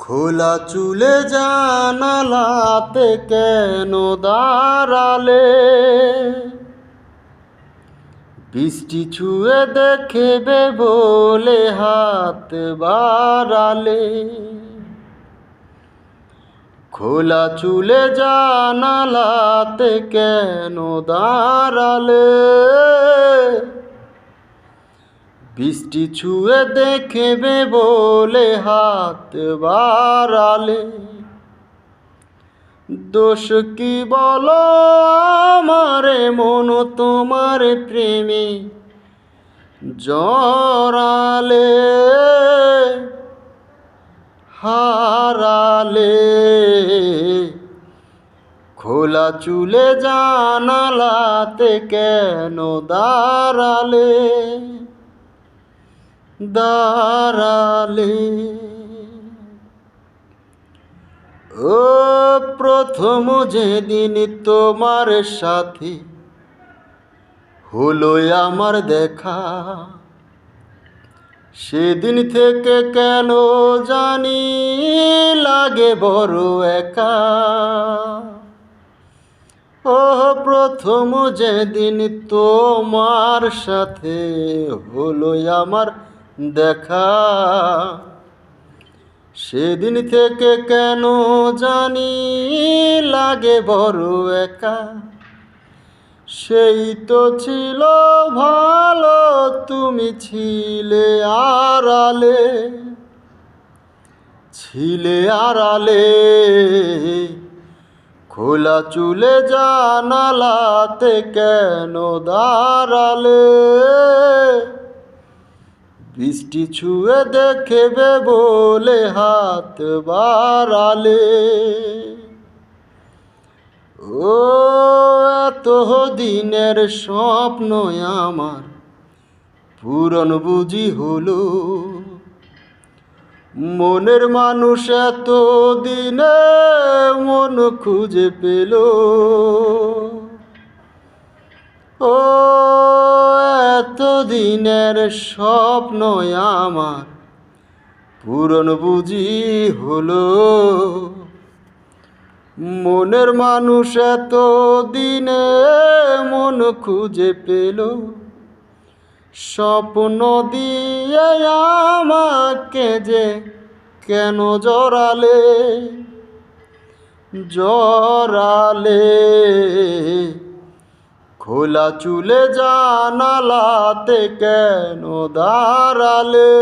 খোলা চুলে জানালাতে কেন দাঁড়ালে? বৃষ্টি ছুঁয়ে দেখবে বলে হাত বাড়ালে। খোলা চুলে জানালাতে কেন দাঁড়ালে? বৃষ্টি ছুঁয়ে দেখবে বলে হাত বাড়ালে। দোষ কি বলো আমারে, মন তোমার প্রেমে জড়ালে। হারালে খোলা চুলে জানালাতে কেন দাঁড়ালে? দাঁড়ালে ও প্রথম যেদিন তোমার সাথে হলো আমার দেখা, সেদিন থেকে কেন জানি লাগে বড় একা। ও প্রথম যেদিন তোমার সাথে হলো আমার দেখা, সেদিন থেকে কেন জানি লাগে বড় একা। সেই তো ছিল ভালো, তুমি ছিলে আড়ালে। ছিলে আড়ালে খোলা চুলে জানালাতে কেন দাঁড়ালে? বৃষ্টি ছুঁয়ে দেখবে বলে হাত বাড়ালে। ও এত দিনের স্বপ্ন আমার পূরণ বুঝি হলো? মনের মানুষ এত দিনে মন খুঁজে পেল। ও এত দিনের স্বপ্ন আমার পূরণ বুঝি হলো? মনের মানুষ এত দিনে মন খুঁজে পেল। স্বপ্ন দিয়ে আমাকে যে কেন জড়ালে? জড়ালে খোলা চুলে জানালাতে কেন দাঁড়ালে?